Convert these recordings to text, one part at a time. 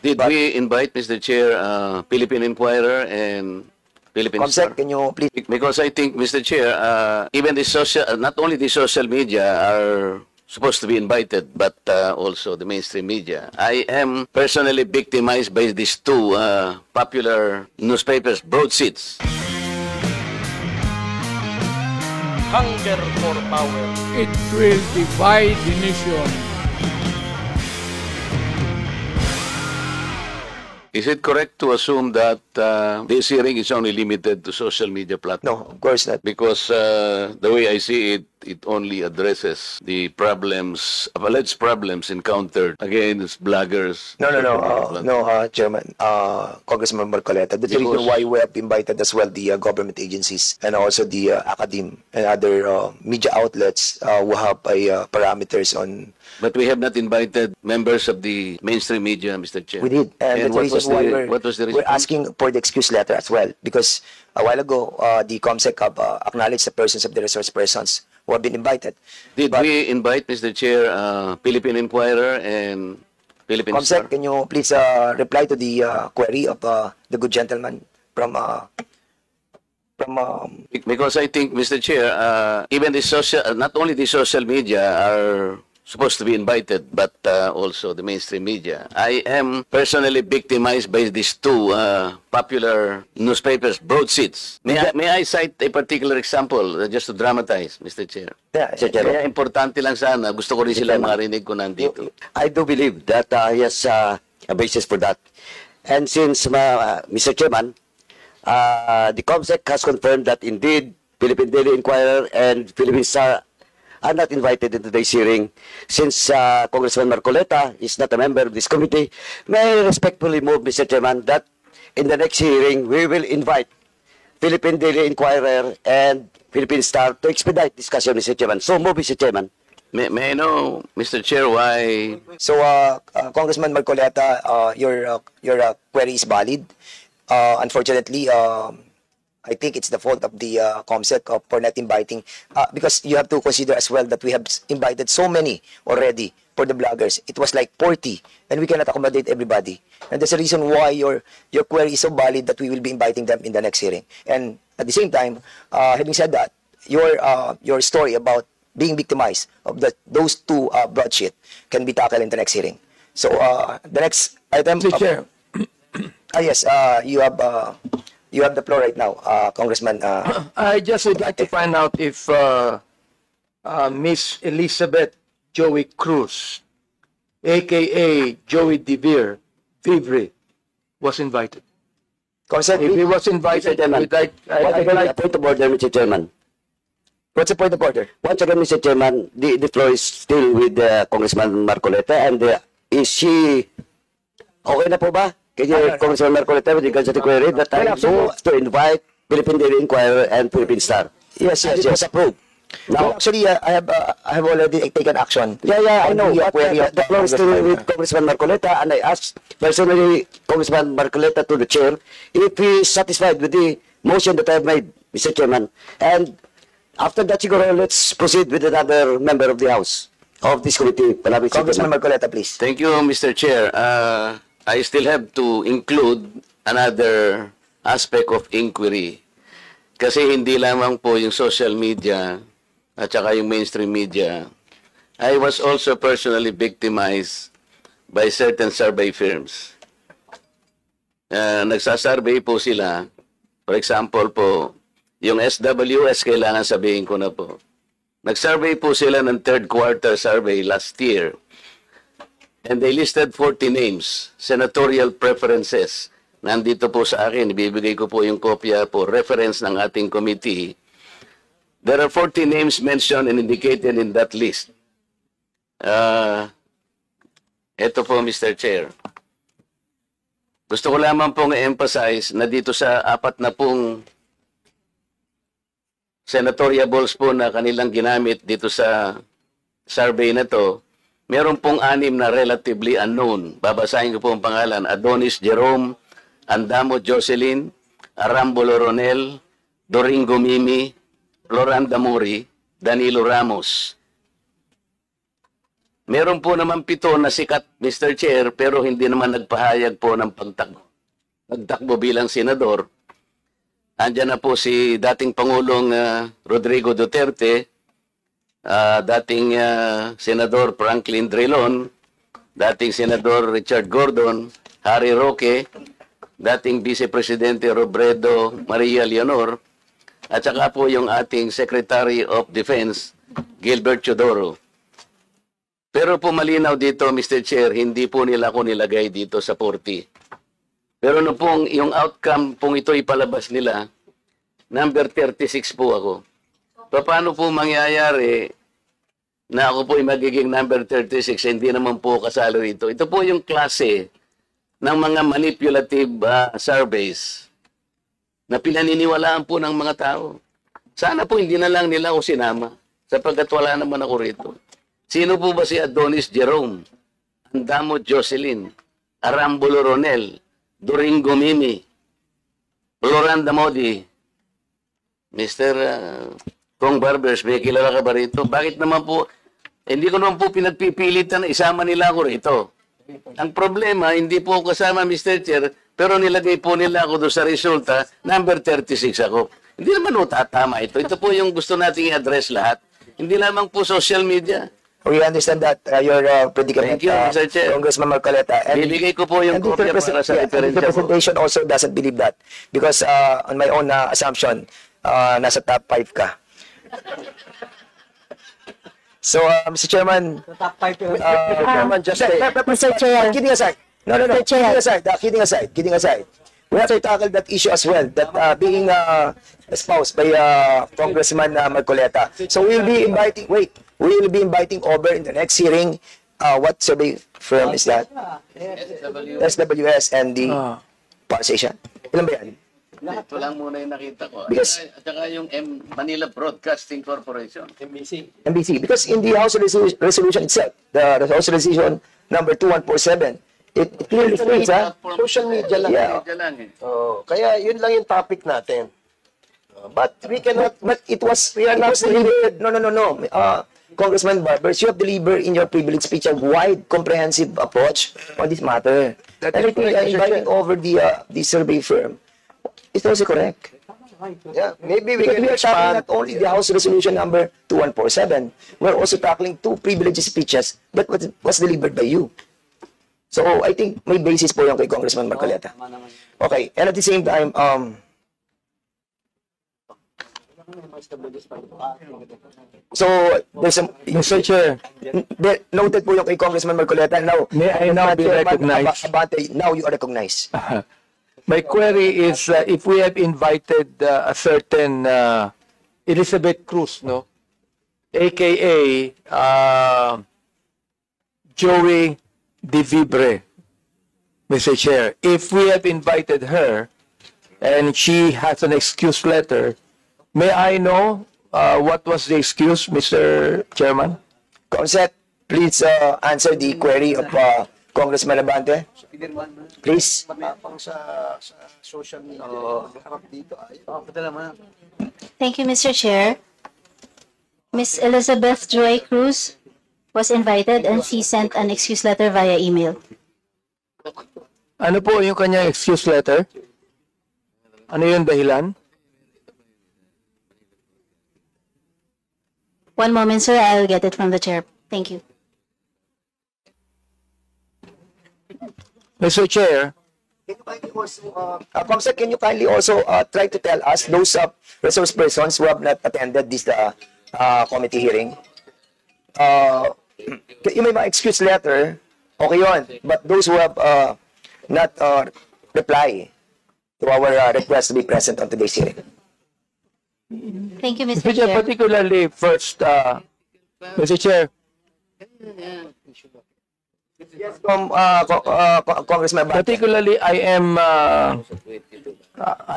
Did But- we invite, Mr. Chair, Philippine Inquirer and Philippine Star? Comsec, can you please? Because I think, Mr. Chair, even the social, not only the social media are supposed to be invited, but also the mainstream media. I am personally victimized by these two popular newspapers, broadsheets. Hunger for power. It will divide the nation. Is it correct to assume that this hearing is only limited to social media platforms? No, of course not. Because the way I see it, it only addresses the problems, alleged problems encountered against bloggers. No, Chairman, Congressman Marcoleta. That's the reason Because- why we have invited as well the government agencies and also the academe and other media outlets who have parameters on. But we have not invited members of the mainstream media, Mr. Chair. We did, and that's the reason why what was the we're response? asking for the excuse letter as well, because a while ago, the COMSEC have acknowledged the persons of the resource persons who have been invited. Did But- we invite, Mr. Chair, Philippine Inquirer and Philippine Star? COMSEC, can you please reply to the query of the good gentleman from Because I think, Mr. Chair, even the social, not only the social media are supposed to be invited, but also the mainstream media. I am personally victimized by these two popular newspapers, broadsheets. May I cite a particular example just to dramatize, Mr. Chair? Yeah, Kaya importante lang sana, gusto ko rin silang marinig ko nandito. I do believe that he has a basis for that. And since, Mr. Chairman, the COMSEC has confirmed that indeed Philippine Daily Inquirer and Philippine Star are not invited in today's hearing. Since Congressman Marcoleta is not a member of this committee, may I respectfully move, Mr. Chairman, that in the next hearing, we will invite Philippine Daily Inquirer and Philippine Star to expedite discussion, Mr. Chairman. So move, Mr. Chairman. May I know, Mr. Chair, why? So, Congressman Marcoleta, your query is valid. Unfortunately, I think it's the fault of the COMSEC for not inviting, because you have to consider as well that we have invited so many already for the bloggers. It was like 40, and we cannot accommodate everybody. And that's the reason why your query is so valid that we will be inviting them in the next hearing. And at the same time, having said that, your story about being victimized of those two broadsheet can be tackled in the next hearing. So the next item. Mr. Chair, Yes, you have the floor right now, Congressman. I just would like to find out if Miss Elizabeth Joey Cruz, a.k.a. Joey DeVere, Vivre, was invited. Consent, If he was invited, I would like, I'd like Point of order, Mr. Chairman. what's the point of order? Once again, Mr. Chairman, the floor is still with Congressman Marcoleta, and is she okay na po ba? Can you, Congressman Marcoleta, with regards to the query that I move to invite Philippine Daily Inquirer and Philippine Star? Yes, And it was approved. Well, Now, actually, I have already taken action. yeah, I on know, the but query of the floor is still Congressman. with Congressman Marcoleta, and I asked personally Congressman Marcoleta to the chair if he is satisfied with the motion that I have made, Mr. Chairman. And after that, siguro, let's proceed with another member of the House of this committee. Mr. Congressman Chairman. Marcoleta, please. Thank you, Mr. Chair. I still have to include another aspect of inquiry. Kasi hindi lamang po yung social media at saka yung mainstream media. I was also personally victimized by certain survey firms. Nagsasurvey po sila. For example po, yung SWS, kailangan sabihin ko na po. Nag-survey po sila ng third quarter survey last year. And they listed 40 names, senatorial preferences. Nandito po sa akin, ibibigay ko po yung kopya po, reference ng ating committee. There are 40 names mentioned and indicated in that list. Ito po, Mr. Chair. Gusto ko lamang pong emphasize na dito sa apat na pong senatoriables po na kanilang ginamit dito sa survey na to, meron pong 6 na relatively unknown. Babasahin ko po ang pangalan. Adonis Jerome, Andamo Jocelyn, Arambolo Ronel, Doringo Mimi, Floranda Mori, Danilo Ramos. Meron po naman 7 na sikat, Mr. Chair, pero hindi naman nagpahayag po ng nagtakbo bilang senador. Andiyan na po si dating Pangulong Rodrigo Duterte, dating Senador Franklin Drilon, dating Senador Richard Gordon, Harry Roque, dating Vice Presidente Robredo Maria Leonor, at saka po yung ating Secretary of Defense, Gilbert Chodoro. Pero po malinaw dito, Mr. Chair, hindi po nila ako nilagay dito sa 40. Pero no pong yung outcome pong ito ipalabas nila, number 36 po ako. Paano po mangyayari na ako po ay magiging number 36, hindi naman po kasali rito? Ito po yung klase ng mga manipulative surveys na pinaniniwalaan po ng mga tao. Sana po hindi na lang nila ako sinama sapagkat wala naman ako rito. Sino po ba si Adonis Jerome, Andamo Jocelyn, Arambulo Ronel, Doringo Mimi, Floranda Modi, Mr. Kong Barbers, may kilala ka ba rito? Bakit naman po, hindi ko naman po pinagpipilitan na isama nila ako rito. Ang problema, hindi po ako kasama, Mr. Chair, pero nilagay po nila ako doon sa resulta, number 36 ako. Hindi naman po tatama ito. Ito po yung gusto nating i-address lahat. Hindi lamang po social media. We understand that your predicament, Thank you, Mr. Chair. Congressman Marcoleta. Bibigay ko po yung and the kopya para sa the referensya po. representation also doesn't believe that. Because on my own assumption, nasa top 5 ka. So, Mr. Chairman, Mr. Chair. kidding aside. No. Mr. Chair. Kidding aside. We have to tackle that issue as well, that being espoused by Congressman Marcoleta. So we will be inviting over in the next hearing, what survey firm is that? SWS and the Power Station. Ilan ba yan? Ito lang muna yung nakita ko. Because- At saka yung Manila Broadcasting Corporation. NBC. Because in the House resolution itself, the House resolution number 2147, it clearly states, Social media lang. Yeah. Medyo lang eh. Oh, kaya yun lang yung topic natin. But we cannot, but it was delivered. No. Congressman Barbers, you have delivered in your privilege speech a wide, comprehensive approach on this matter. That And I is think correct, Mr. inviting Chair. over the survey firm is also correct. yeah, maybe we Because can we are tackling expand. not only the House Resolution number 2147, we're also tackling 2 privileged speeches that was delivered by you. So I think may basis po yung kay Congressman Marcoleta. Okay, and at the same time, so there's a, Mr. Chair, noted po yung kay Congressman Marcoleta. Now, May I now be Chairman recognized? Abante, now you are recognized. my query is if we have invited a certain Elizabeth Cruz, no, aka Joey De Vibre, Mr. Chair, if we have invited her and she has an excuse letter, may I know what was the excuse, Mr. Chairman? Comsec, please answer the query of Congressman Abante. Please. Pang sa social media. Harap dito. Thank you, Mr. Chair. Miss Elizabeth Joy Cruz was invited and she sent an excuse letter via email. Ano po yung kanyang excuse letter? Ano yung dahilan? One moment, sir. I'll get it from the chair. Thank you. Mr. Chair, Can you kindly also, Comsec, can you kindly also try to tell us those resource persons who have not attended this committee hearing? Yung may mga excuse letter, okay yun. But those who have not reply to our request to be present on today's hearing. Thank you, Mr. Mr. Chair, Chair. particularly first, Mr. Chair, Yes, Congressman Abante. particularly I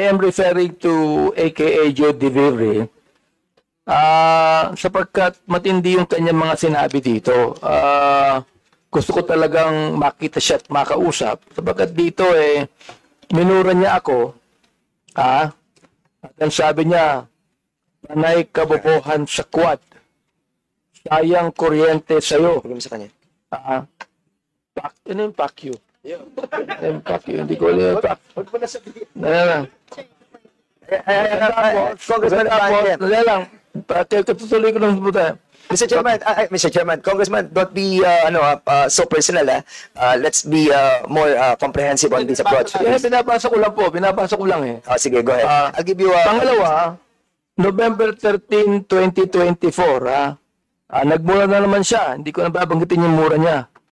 am referring to AKA Joe De Vibre sapagkat matindi yung kanyang mga sinabi dito. Gusto ko talagang makita siya at makausap sapagkat dito minura niya ako at ang sabi niya panay kabobohan sa quad. sayang kuryente sa'yo. Bigyan mo sa kanya. Ano yung PACU? Ano yung PACU? Hindi ko alam yung PACU. Huwag mo na sabihin. Congressman Abante. Wala lang. Katutuloy ko lang puta. Mr. Chairman, Congressman, don't be so personal. Let's be more comprehensive on this approach. Binabasa ko lang po. Binabasa ko lang eh. Sige, go ahead. I'll give you Pangalawa, November 13, 2024, nagmura na naman siya. Hindi ko na babanggitin yung mura niya.